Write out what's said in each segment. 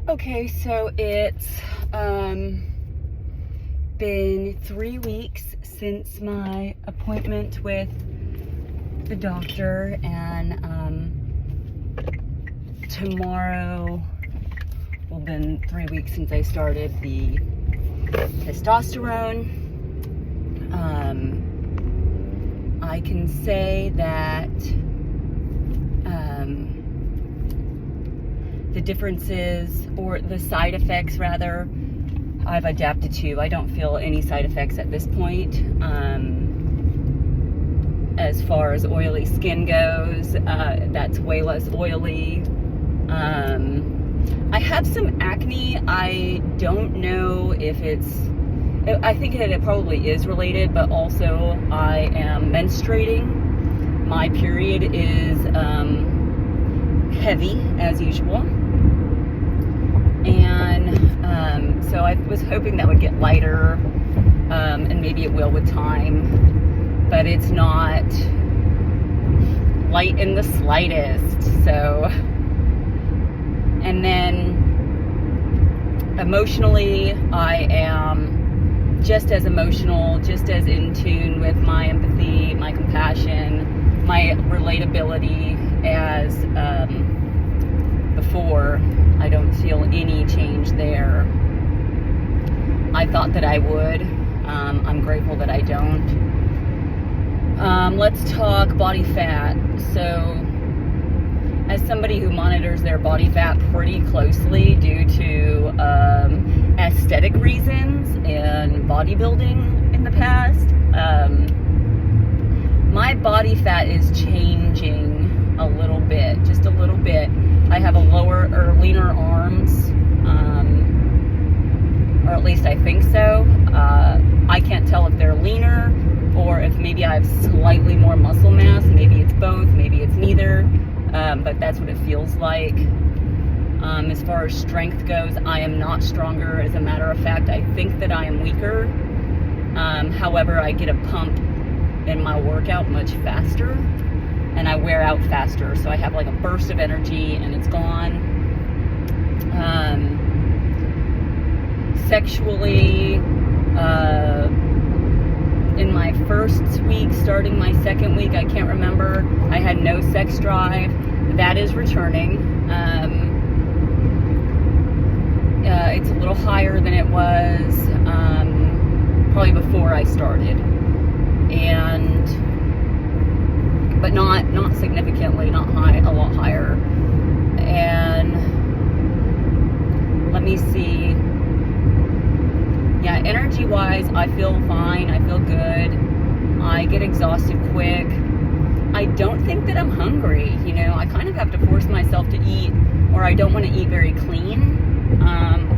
Okay, so it's been 3 weeks since my appointment with the doctor, and tomorrow will been 3 weeks since I started the testosterone. I can say that the differences, or the side effects rather, I've adapted to. I don't feel any side effects at this point. As far as oily skin goes, that's way less oily. I have some acne. I don't know if I think that it probably is related, but also I am menstruating. My period is heavy as usual. And so I was hoping that would get lighter, and maybe it will with time, but it's not light in the slightest. So, and then emotionally, I am just as emotional, just as in tune with my empathy, my compassion, my relatability as before. I don't feel any change there. I thought that I would. I'm grateful that I don't. Let's talk body fat. So, as somebody who monitors their body fat pretty closely due to aesthetic reasons and bodybuilding in the past, my body fat is changing a little bit, just a little bit. I have leaner arms, or at least I think so. I can't tell if they're leaner or if maybe I have slightly more muscle mass. Maybe it's both, maybe it's neither, but that's what it feels like. As far as strength goes, I am not stronger. As a matter of fact, I think that I am weaker. However, I get a pump in my workout much faster, and I wear out faster, so I have like a burst of energy and it's gone. Sexually, in my first week, starting my second week, I can't remember, I had no sex drive. That is returning. It's a little higher than it was probably before I started, but not significantly, not high, a lot higher. And let me see. Yeah, energy-wise, I feel fine. I feel good. I get exhausted quick. I don't think that I'm hungry. I kind of have to force myself to eat, or I don't want to eat very clean.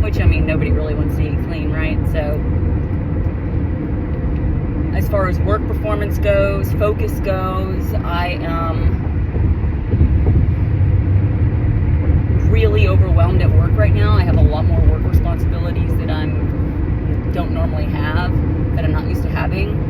Which, I mean, nobody really wants to eat clean, right? So, as far as work performance goes, focus goes, I am really overwhelmed at work right now. I have a lot more work responsibilities that I don't normally have, that I'm not used to having.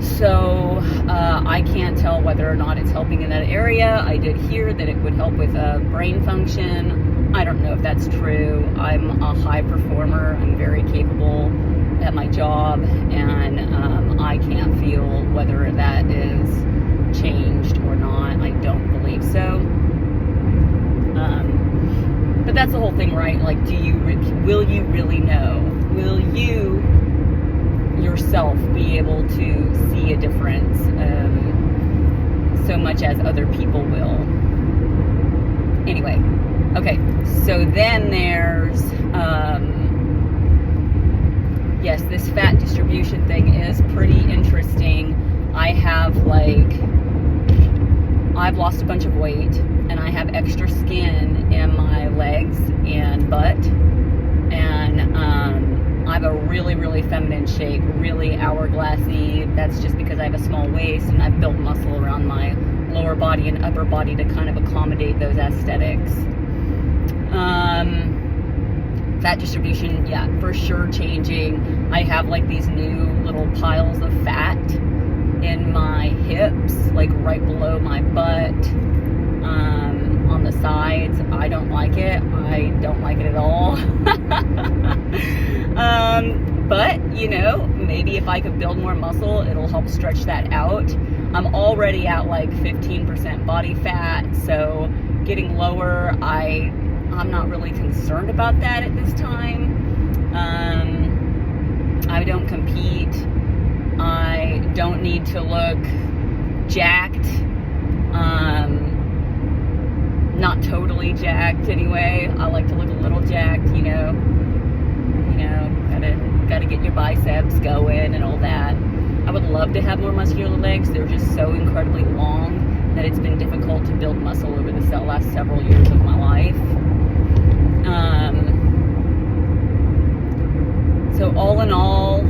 So I can't tell whether or not it's helping in that area. I did hear that it would help with brain function. I don't know if that's true. I'm a high performer. I'm very capable at my job, and I can't feel whether that is changed or not. I don't believe so. But that's the whole thing, right? Like, will you really know? Will you yourself be able to see a difference so much as other people will? Anyway, okay, so then there's yes, this fat distribution thing is pretty interesting. I've lost a bunch of weight, and I have extra skin in my legs and butt, and I have a really, really feminine shape, really hourglassy. That's just because I have a small waist, and I've built muscle around my lower body and upper body to kind of accommodate those aesthetics. Fat distribution, yeah, for sure changing. I have like these new little piles of fat in my hips, like right below my butt, on the sides. I don't like it. I don't don't like it at all. But, you know, maybe if I could build more muscle, it'll help stretch that out. I'm already at like 15% body fat, so getting lower, I'm not really concerned about that at this time. I don't compete. I don't need to look jacked. Not totally jacked anyway. I like to look a little jacked, you know, gotta get your biceps going and all that. I would love to have more muscular legs. They're just so incredibly long that it's been difficult to build muscle over the last several years of my life. So all in all,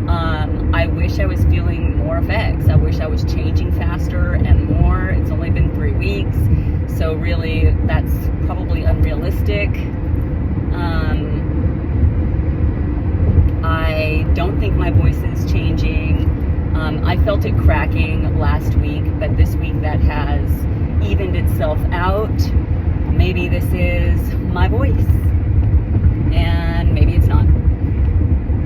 I wish I was feeling more effects. I wish I was changing faster and more. It's only been 3 weeks, so really that's probably unrealistic. I don't think my voice is changing. I felt it cracking last week, but this week that has evened itself out. Maybe this is my voice, and maybe it's not.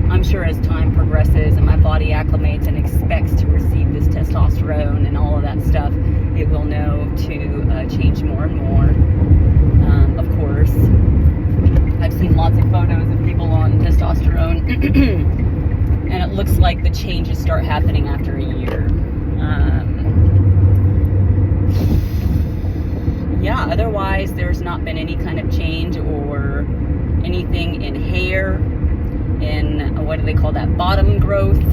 I'm sure as time progresses and my body acclimates and expects to receive this testosterone and all of that stuff, it will know to change more and more. Of course, I've seen lots of photos of people on testosterone, and it looks like the changes start happening after a year. Yeah, otherwise there's not been any kind of change or anything in hair, in what do they call that, bottom growth,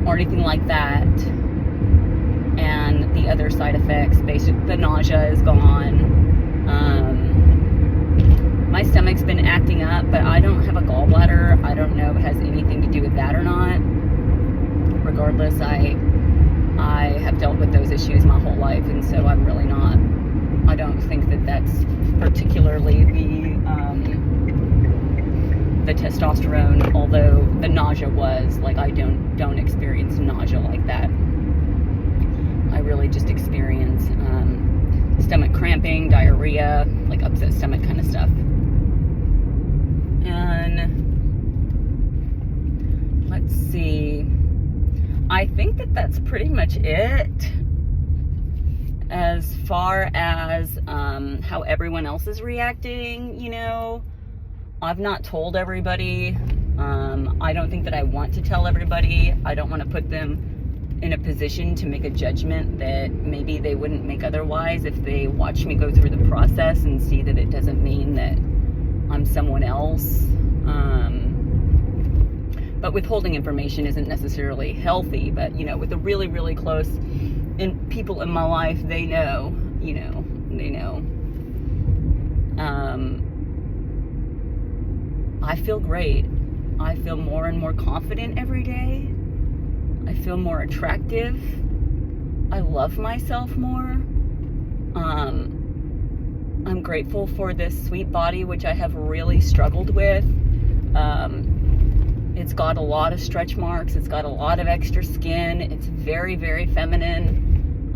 or anything like that. And the other side effects, basically the nausea is gone. My stomach's been acting up, but I don't have a gallbladder. I don't know if it has anything to do with that or not. Regardless, I have dealt with those issues my whole life, and so I'm really not, I don't think that that's particularly the testosterone, although the nausea was, like, I don't experience nausea like that. I really just experience stomach cramping, diarrhea, like upset stomach kind of stuff. And let's see, I think that that's pretty much it as far as how everyone else is reacting. You know, I've not told everybody. I don't think that I want to tell everybody. I don't want to put them in a position to make a judgment that maybe they wouldn't make otherwise if they watch me go through the process and see that it doesn't mean that I'm someone else. But withholding information isn't necessarily healthy, but, you know, with the really, really close people in my life, they know, you know, they know. I feel great. I feel more and more confident every day. I feel more attractive. I love myself more. I'm grateful for this sweet body, which I have really struggled with. It's got a lot of stretch marks. It's got a lot of extra skin. It's very, very feminine.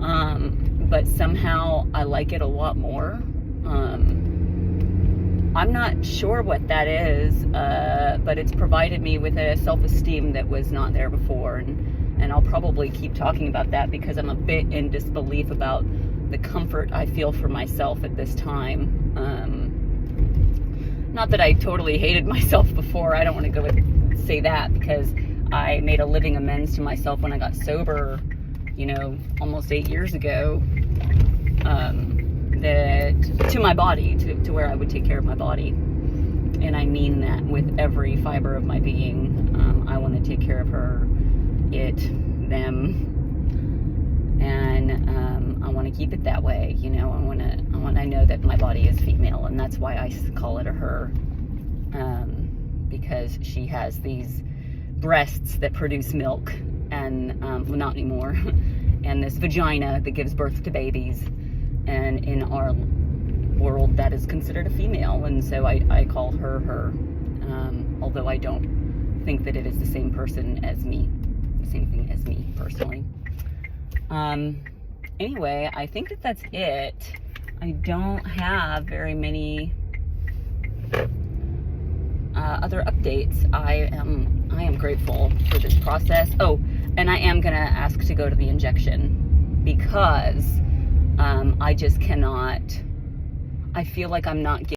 But somehow I like it a lot more. I'm not sure what that is, but it's provided me with a self-esteem that was not there before. And I'll probably keep talking about that because I'm a bit in disbelief about the comfort I feel for myself at this time. Not that I totally hated myself before. I don't want to go and say that, because I made a living amends to myself when I got sober, you know, almost 8 years ago, that to my body, to where I would take care of my body. And I mean that with every fiber of my being. I want to take care of her, it, them, and I want to keep it that way. You know, I know that my body is female, and that's why I call it a her, because she has these breasts that produce milk, and well, not anymore, and this vagina that gives birth to babies, and in our world that is considered a female, and so I call her her, although I don't think that it is the same person as me, the same thing as me personally. Anyway, I think that that's it. I don't have very many other updates. I am grateful for this process. Oh, and I am gonna ask to go to the injection because I just cannot. I feel like I'm not getting